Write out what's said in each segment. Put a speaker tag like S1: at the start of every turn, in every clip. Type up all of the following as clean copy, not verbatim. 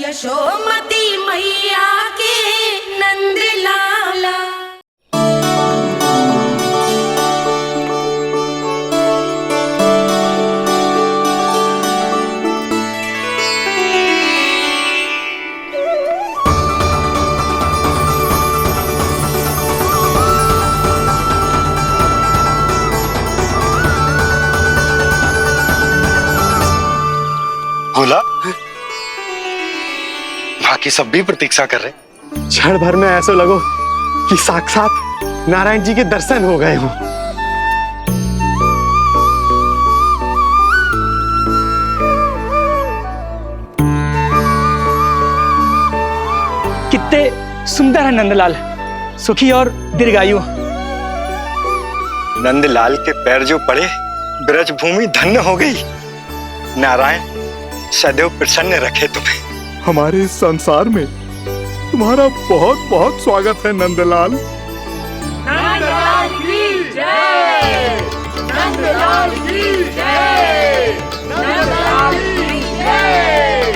S1: यशोमती मैया के नंद लाला।
S2: बोला बाकी सब भी प्रतीक्षा कर रहे।
S3: क्षण भर में ऐसा लगो कि साक्षात नारायण जी के दर्शन हो गए हो।
S4: कितने सुंदर है नंदलाल, सुखी और दीर्घायु।
S2: नंदलाल के पैर जो पड़े ब्रज भूमि धन्य हो गई। नारायण सदैव प्रसन्न रखे तुम्हें।
S5: हमारे इस संसार में तुम्हारा बहुत बहुत स्वागत है नंदलाल।
S1: नंदलाल की जय, नंदलाल की जय, नंदलाल की जय,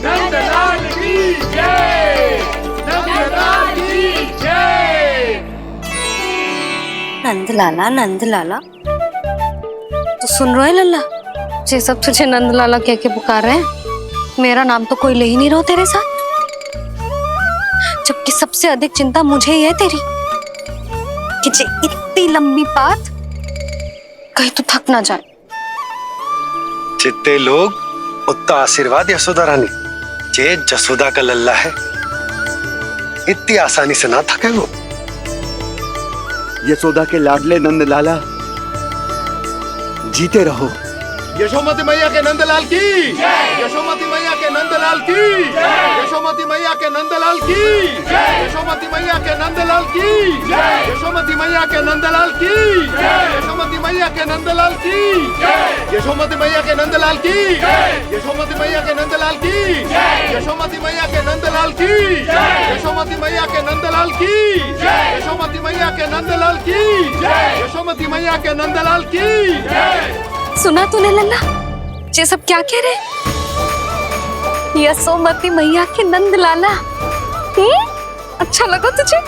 S1: नंदलाल की जय, नंदलाल की जय।
S6: नंदलाला नंदलाला, तो सुन रहे लल्ला, ये सब तुझे नंदलाला कह के पुकार रहे हैं। मेरा नाम तो कोई ले ही नहीं रहा तेरे साथ, जबकि सबसे अधिक चिंता मुझे ही है तेरी कि जे इतनी लंबी बात कहीं तो थक ना जाए।
S2: जितने लोग उतना आशीर्वाद यशोदा रानी, जे जसोदा का लल्ला है इतनी आसानी से ना थके वो।
S3: यशोदा के लाडले नंदलाला, जीते रहो।
S5: यशोमती मैया के नंदलाल की जय, यशोमती मैया के नंदलाल की जय, यशोमती मैया के नंदलाल की जय, यशोमती मैया के नंदलाल की जय, यशोमती मैया के नंदलाल की जय, यशोमती मैया के नंदलाल की जय, यशोमती मैया के नंदलाल की जय, यशोमती मैया के नंदलाल की जय, यशोमती मैया के नंदलाल की जय, यशोमती मैया के नंदलाल की जय, यशोमती मैया के नंदलाल की जय, यशोमती मैया के नंदलाल की जय।
S6: सुना तूने लल्ला, ये सब क्या कह रहे? यशोमती मैया के नंदलाला, अच्छा लगा तुझे?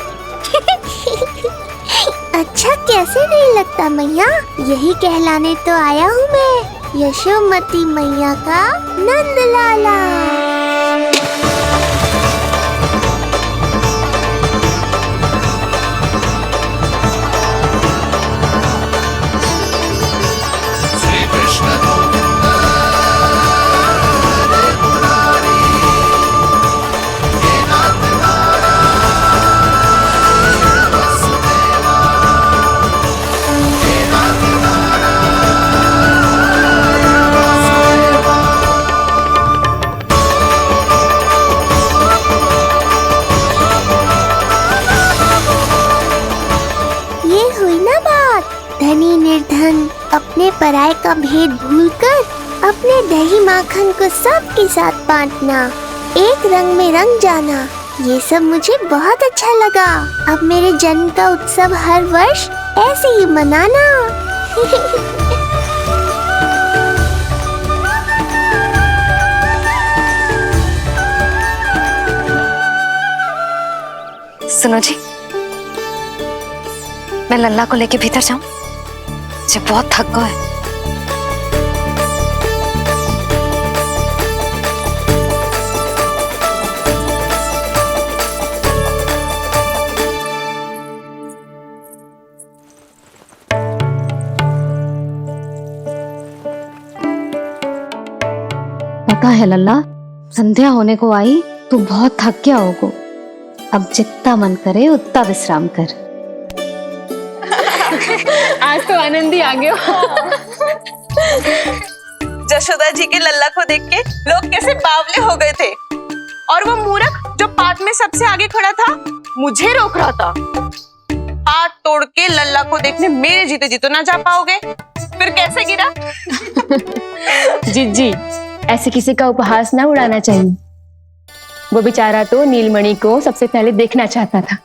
S7: अच्छा कैसे नहीं लगता मैया, यही कहलाने तो आया हूँ मैं, यशोमती मैया का नंदलाला। धनी निर्धन अपने पराये का भेद भूलकर अपने दही माखन को सबके साथ बांटना, एक रंग में रंग जाना, ये सब मुझे बहुत अच्छा लगा। अब मेरे जन्म का उत्सव हर वर्ष ऐसे ही मनाना।
S6: सुनो जी, मैं लल्ला को लेके भीतर जाऊं, मुझे बहुत थक गया है। पता है लल्ला, संध्या होने को आई, तू बहुत थक गया होगा। अब जितना मन करे उतना विश्राम कर।
S8: आज तो आनंद ही आ गया।
S9: जशोदा जी के लल्ला को देख के लोग कैसे बावले हो गए थे, और वो मूर्ख जो पात में सबसे आगे खड़ा था मुझे रोक रहा था। हाथ तोड़ के लल्ला को देखने मेरे जीते जी तो ना जा पाओगे, फिर कैसे गिरा?
S8: जी ऐसे किसी का उपहास ना उड़ाना चाहिए। वो बेचारा तो नीलमणि को सबसे पहले देखना चाहता था।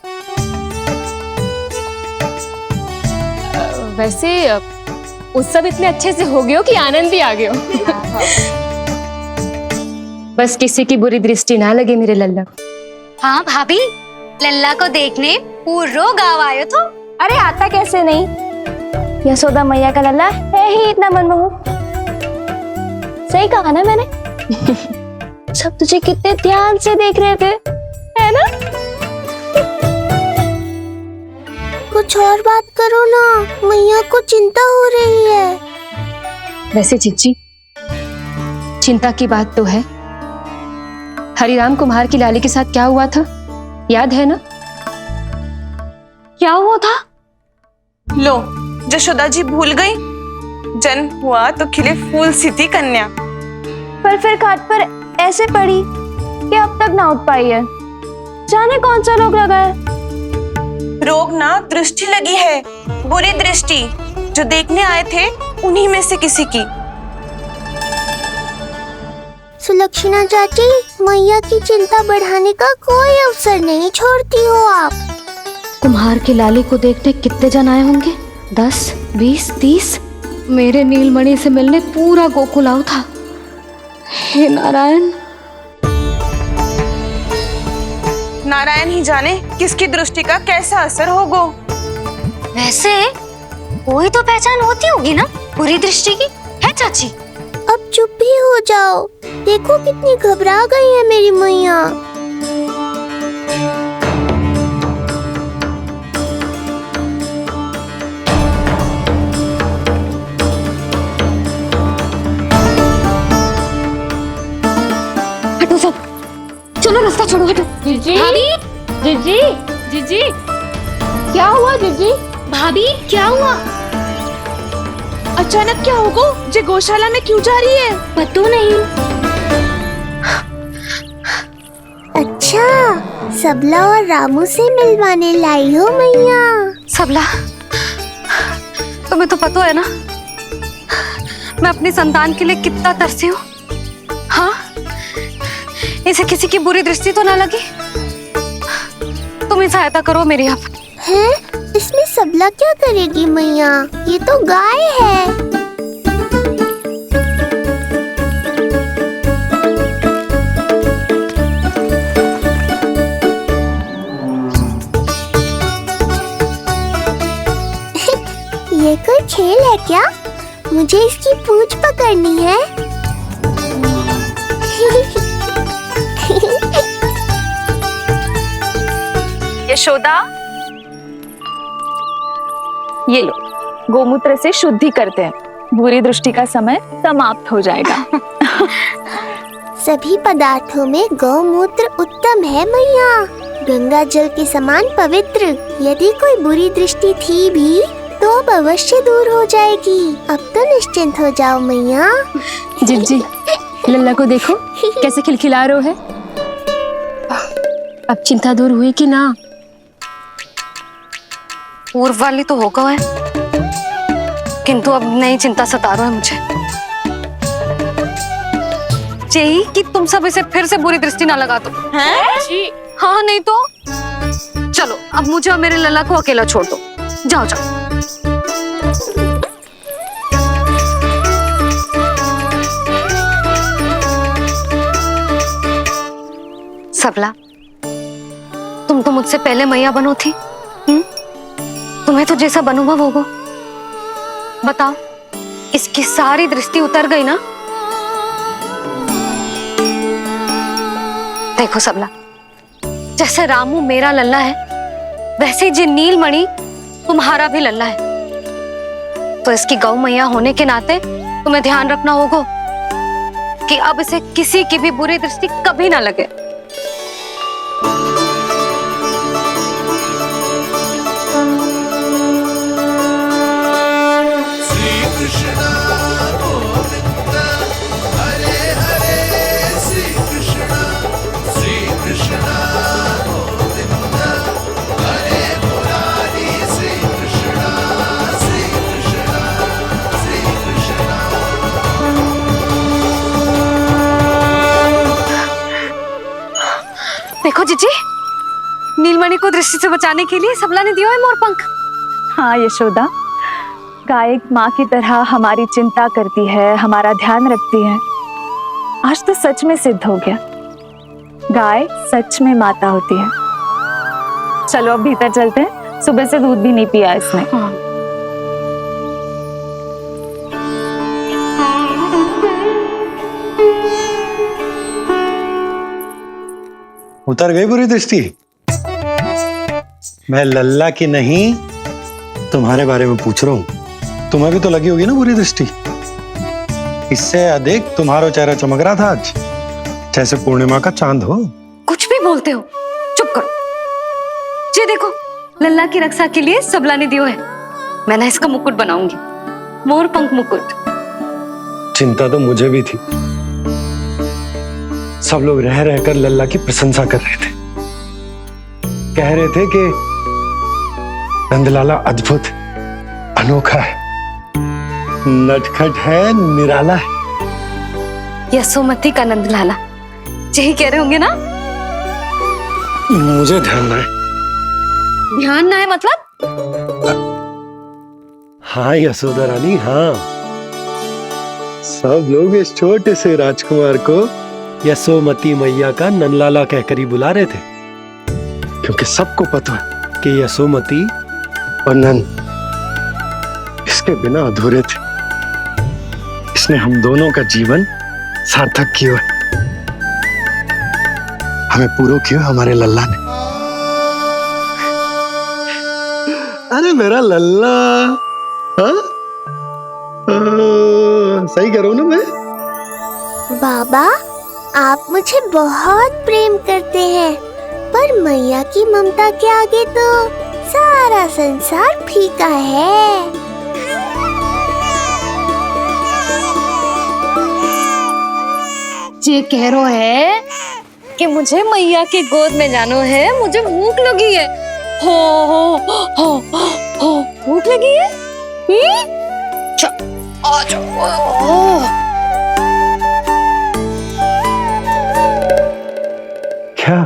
S8: वैसे उत्सव इतने अच्छे से हो गया कि आनंद भी आ गया। बस किसी की बुरी दृष्टि ना लगे मेरे लल्ला को।
S6: हाँ भाभी, लल्ला को देखने पूरो गांव आयो तो।
S8: अरे आता कैसे नहीं, यशोदा मैया का लल्ला है ही इतना मनमोहक। सही कहा ना मैंने? सब तुझे कितने ध्यान से देख रहे थे, है ना?
S7: कुछ और बात करो ना, मैया को चिंता हो रही है।
S8: वैसे चिच्ची, चिंता की बात तो है। हरिराम कुम्हार की लाली के साथ क्या हुआ था, याद है ना?
S6: क्या हुआ था?
S9: लो, यशोदा जी भूल गई। जन्म हुआ तो खिले फूल सी थी कन्या,
S8: पर फिर खाट पर ऐसे पड़ी कि अब तक ना उठ पाई है। जाने कौन सा रोग लगा है।
S9: रोग ना दृष्टि लगी है, बुरी दृष्टि। जो देखने आए थे उन्हीं में से किसी की।
S7: सुलक्षणा चाची, मैया की चिंता बढ़ाने का कोई अवसर नहीं छोड़ती हो आप।
S6: कुम्हार की लाली को देखने कितने जन आए होंगे? 10, 20, 30। मेरे नीलमणि से मिलने पूरा गोकुल आओ था। हे नारायण।
S9: नारायण ही जाने किसकी दृष्टि का कैसा असर होगा।
S6: वैसे कोई तो पहचान होती होगी ना बुरी दृष्टि की, है चाची?
S7: अब चुप भी हो जाओ, देखो कितनी घबरा गई है मेरी मैया।
S6: हटो सब, चलो रास्ता छोड़ो, हटो।
S8: जीजी,
S6: भाभी,
S8: जीजी, जीजी, क्या हुआ जीजी?
S6: भाभी क्या हुआ?
S9: अचानक क्या होगा? जे गौशाला में क्यों जा रही है?
S6: पता नहीं।
S7: अच्छा, सबला और रामू से मिलवाने लाई हो मैया।
S6: सबला, तुम्हें तो पता है ना मैं अपनी संतान के लिए कितना तरसी हूँ। हाँ, इसे किसी की बुरी दृष्टि तो ना लगी? तुम ही सहायता करो मेरी। अब
S7: है, इसमें सबला क्या करेगी मैया, ये तो गाय है। ये कोई खेल है क्या? मुझे इसकी पूंछ पकड़नी है।
S8: यशोदा, ये लो, गोमूत्र से शुद्धि करते हैं, बुरी दृष्टि का समय समाप्त हो जाएगा।
S7: सभी पदार्थों में गौमूत्र उत्तम है मैया, गंगा जल के समान पवित्र। यदि कोई बुरी दृष्टि थी भी तो अब अवश्य दूर हो जाएगी। अब तो निश्चिंत हो जाओ मैया।
S8: जिज्जी, लल्ला को देखो कैसे खिलखिला रहे है। अब चिंता दूर हुई कि ना?
S6: पूर्व वाली तो होगा है, किंतु अब नई चिंता सता रहा है मुझे। यही कि तुम सब इसे फिर से बुरी दृष्टि ना लगा दो।
S9: हैं? जी।
S6: हाँ, नहीं तो चलो अब मुझे और मेरे लल्ला को अकेला छोड़ दो। जाओ जाओ। सबला, तुम तो मुझसे पहले मैया बनो थी। तुम्हें तो जैसा अनुभव होगा। बताओ, इसकी सारी दृष्टि उतर गई ना? देखो सबला, जैसे रामू मेरा लल्ला है, वैसे जी नीलमणि तुम्हारा भी लल्ला है। तो इसकी गौ मैया होने के नाते तुम्हें ध्यान रखना होगा कि अब इसे किसी की भी बुरी दृष्टि कभी ना लगे। देखो जीजी, नीलमणि को दृष्टि से बचाने के लिए सबला ने दिया है मोर पंख।
S8: हाँ यशोदा, गाय माँ की तरह हमारी चिंता करती है, हमारा ध्यान रखती है। आज तो सच में सिद्ध हो गया, गाय सच में माता होती है। चलो अब भीतर चलते हैं, सुबह से दूध भी नहीं पिया इसने।
S2: उतर गई बुरी दृष्टि? मैं लल्ला की नहीं तुम्हारे बारे में पूछ रहा हूं। तुम्हें भी तो लगी होगी ना बुरी दृष्टि। इससे अधिक तुम्हारा चेहरा चमक रहा था आज, जैसे पूर्णिमा का चांद हो।
S6: कुछ भी बोलते हो, चुप करो। ये देखो, लल्ला की रक्षा के लिए सबला ने दियो है। मैं ना इसका मुकुट बनाऊंगी, मोर पंख मुकुट।
S2: चिंता तो मुझे भी थी। सब लोग रह रहकर लल्ला की प्रशंसा कर रहे थे, कह रहे थे कि नंदलाला अद्भुत, अनोखा है, नटखट है, निराला है।
S6: यशोमती का नंदलाला, यही कह रहे होंगे ना?
S2: मुझे ध्यान ना है।
S6: ध्यान ना है मतलब?
S2: हाँ यशोदा रानी, हाँ। सब लोग इस छोटे से राजकुमार को यशोमती मैया का नंदलाला कहकर ही बुला रहे थे, क्योंकि सबको पता है कि यशोमती और नंद इसके बिना अधूरे थे। इसने हम दोनों का जीवन सार्थक किया है। हमें पूरा किया हमारे लल्ला ने। अरे मेरा लल्ला, हाँ? सही कह रहा हूं ना मैं?
S7: बाबा, आप मुझे बहुत प्रेम करते हैं, पर मैया की ममता के आगे तो सारा संसार फीका है।
S6: ये कह रो है कि मुझे मैया के गोद में जानो है, मुझे भूख लगी है। हो भूख लगी है? आ जाओ।
S2: क्या?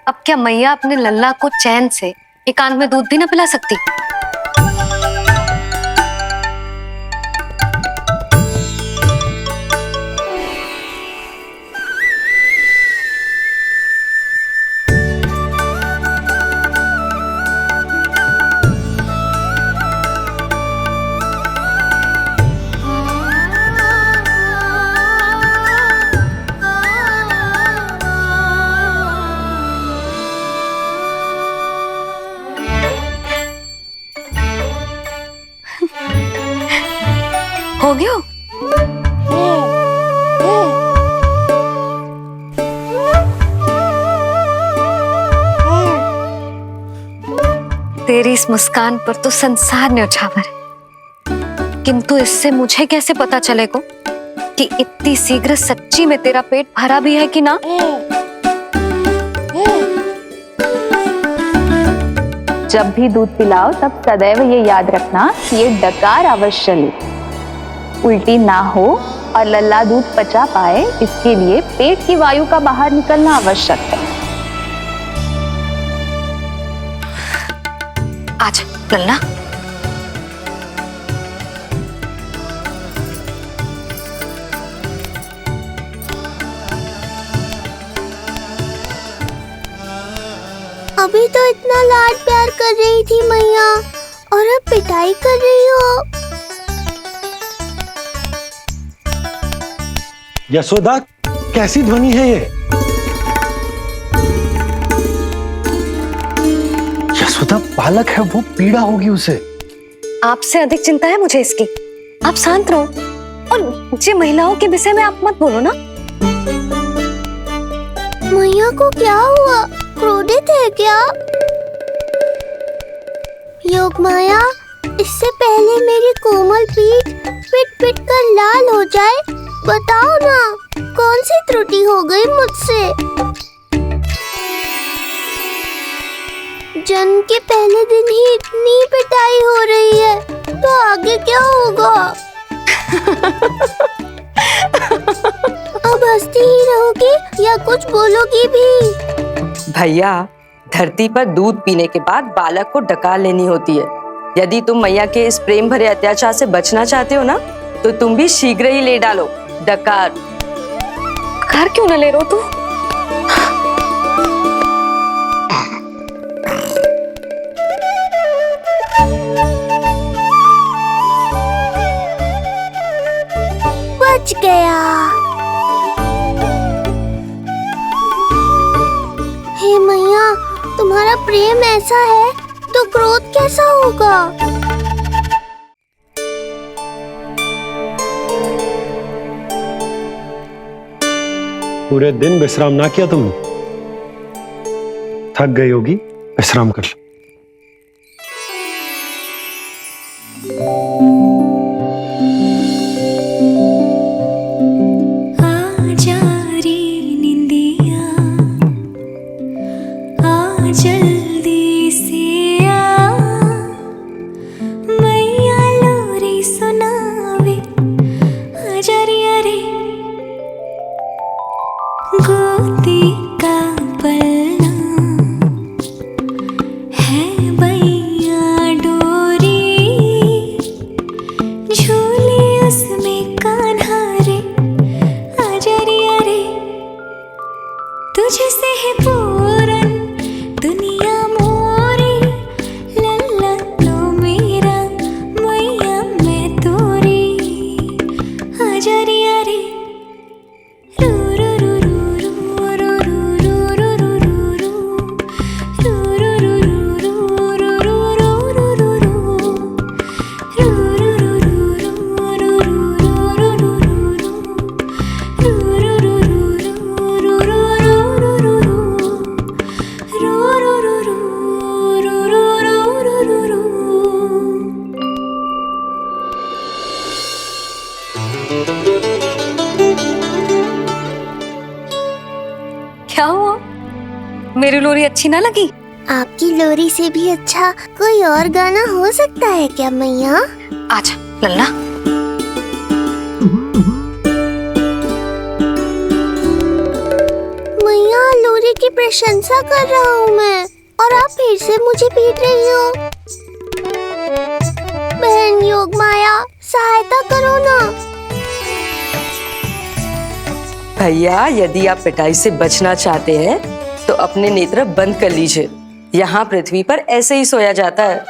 S6: अब क्या मैया अपने लल्ला को चैन से एकांत में दूध भी ना पिला सकती? हो गया? तेरी इस मुस्कान पर तो संसार न्यौछावर है, किंतु इससे मुझे कैसे पता चलेगा कि इतनी शीघ्र सच्ची में तेरा पेट भरा भी है कि ना?
S8: जब भी दूध पिलाओ तब सदैव ये याद रखना कि ये डकार अवश्य ले, उल्टी ना हो और लल्ला दूध पचा पाए, इसके लिए पेट की वायु का बाहर निकलना आवश्यक है।
S6: आजा लल्ला।
S7: अभी तो इतना लाड प्यार कर रही थी मैया, और अब पिटाई कर रही हो।
S2: यशोदा, कैसी ध्वनि है ये? यशोदा, बालक है वो, पीड़ा होगी उसे।
S6: आपसे अधिक चिंता है मुझे इसकी। आप शांत रहो, और ये महिलाओं के विषय में आप मत बोलो ना।
S7: मैया को क्या हुआ? क्रोधित है क्या? योग माया, इससे पहले मेरी कोमल पीठ पिट पिट कर लाल हो जाए, बताओ ना कौन सी त्रुटि हो गई मुझसे? जन्म के पहले दिन ही इतनी पिटाई हो रही है, तो आगे क्या होगा? अब हंसती ही रहोगी या कुछ बोलोगी भी?
S10: भैया, धरती पर दूध पीने के बाद बालक को डकार लेनी होती है। यदि तुम मैया के इस प्रेम भरे अत्याचार से बचना चाहते हो ना, तो तुम भी शीघ्र ही ले डालो। डकार।
S6: घर क्यों न ले रो तू?
S7: बच गया। हे मैया, तुम्हारा प्रेम ऐसा है तो क्रोध कैसा होगा?
S2: पूरे दिन विश्राम ना किया तुमने? थक गई होगी, विश्राम कर लो।
S11: जल्दी से आ, मैया लोरी सुनावे आजा रे रे, गोदी का पलना है बैया डोरी, झूले उसमें कान्हा रे आजा रे, तुझसे है पूरन दुनिया मोरी, लल्ला तो मेरा मैया मैं तोरी आजा रे रू रू रू रू रू रू रू रू रू
S6: क्या हुआ? मेरी लोरी अच्छी ना लगी?
S7: आपकी लोरी से भी अच्छा कोई और गाना हो सकता है क्या मैया?
S6: आजा लल्ला।
S7: मैया, लोरी की प्रशंसा कर रहा हूँ मैं और आप फिर से मुझे पीट रही हो। बहन योग माया, सहायता करो ना।
S10: भैया, यदि आप पिटाई से बचना चाहते हैं तो अपने नेत्र बंद कर लीजिए। यहाँ पृथ्वी पर ऐसे ही सोया जाता है।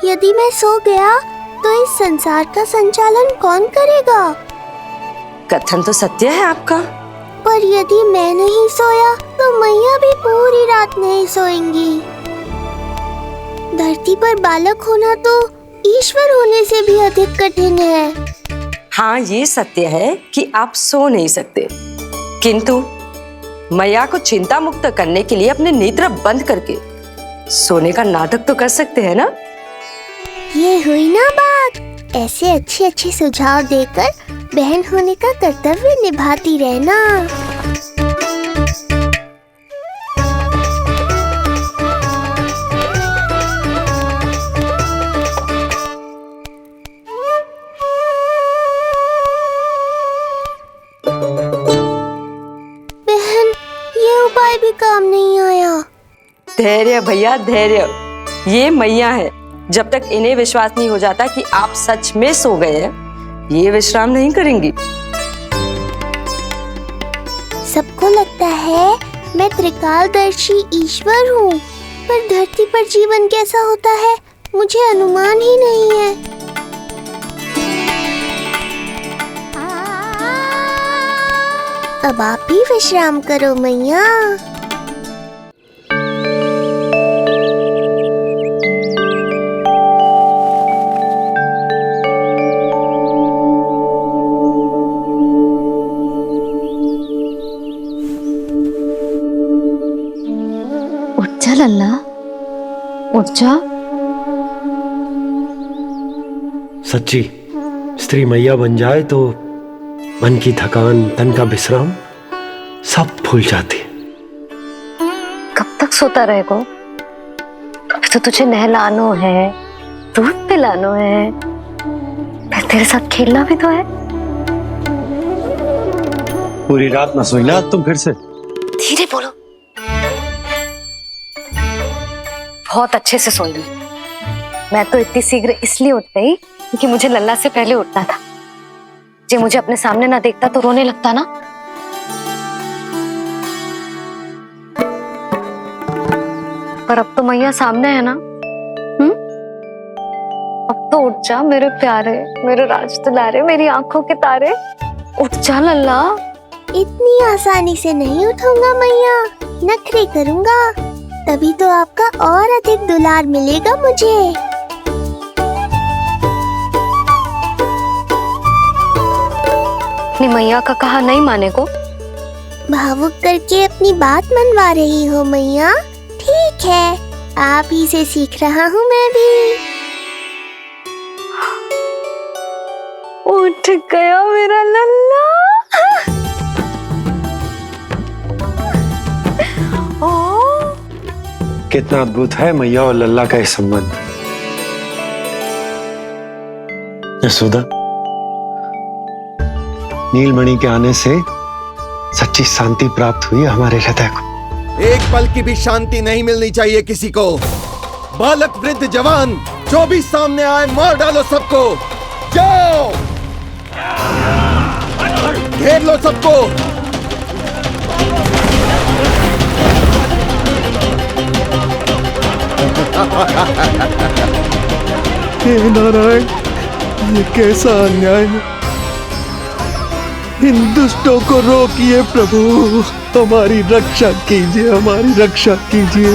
S7: यदि मैं सो गया तो इस संसार का संचालन कौन करेगा?
S10: कथन तो सत्य है आपका।
S7: पर यदि मैं नहीं सोया तो मैया भी पूरी रात नहीं सोएंगी। धरती पर बालक होना तो ईश्वर होने से भी अधिक कठिन है।
S10: हाँ, ये सत्य है कि आप सो नहीं सकते, किंतु मैया को चिंता मुक्त करने के लिए अपने नेत्र बंद करके सोने का नाटक तो कर सकते हैं ना?
S7: ये हुई ना बात। ऐसे अच्छे अच्छे सुझाव देकर बहन होने का कर्तव्य निभाती रहना। बहन, ये उपाय भी काम नहीं आया।
S10: धैर्य भैया, धैर्य। ये मैया है, जब तक इन्हें विश्वास नहीं हो जाता कि आप सच में सो गए हैं, ये विश्राम नहीं करेंगी।
S7: सबको लगता है मैं त्रिकालदर्शी ईश्वर हूँ, पर धरती पर जीवन कैसा होता है मुझे अनुमान ही नहीं है। अब आप भी विश्राम करो मैया।
S6: उठ जा लल्ला, उठ जा।
S2: सच्ची स्त्री मैया बन जाए तो मन की थकान, तन का विश्राम सब भूल जाती।
S6: कब तक सोता रहेगा? अभी तो तुझे नहलानो है, दूध पिलानो है, फिर तेरे साथ खेलना भी तो है।
S2: पूरी रात ना सोई ना तुम फिर से?
S6: धीरे बोलो। बहुत अच्छे से सोई। मैं तो इतनी शीघ्र इसलिए उठ गई क्योंकि मुझे लल्ला से पहले उठना था। जे मुझे अपने सामने ना देखता तो रोने लगता ना। पर अब तो मैया सामने है ना। अब तो उठ जा मेरे प्यारे, मेरे राज दुलारे, मेरी आंखों के तारे, उठ जा लल्ला।
S7: इतनी आसानी से नहीं उठूंगा मैया, नखरे करूंगा, तभी तो आपका और अधिक दुलार मिलेगा मुझे।
S6: अपनी मैया का कहा नहीं माने को
S7: भावुक करके अपनी बात मनवा रही हो मैया। ठीक है, आप ही से सीख रहा हूँ मैं भी।
S6: उठ गया मेरा लल्ला।
S2: कितना अद्भुत है मैया और लल्ला का ये संबंध। यशोदा, नीलमणि के आने से सच्ची शांति प्राप्त हुई हमारे हृदय को।
S5: एक पल की भी शांति नहीं मिलनी चाहिए किसी को। बालक वृद्ध जवान जो भी सामने आए मार डालो सबको। जाओ, घेर लो सबको।
S3: हे नारायण, ये कैसा अन्याय है। इन दुष्टों को रोकिए प्रभु, हमारी रक्षा कीजिए, हमारी रक्षा कीजिए।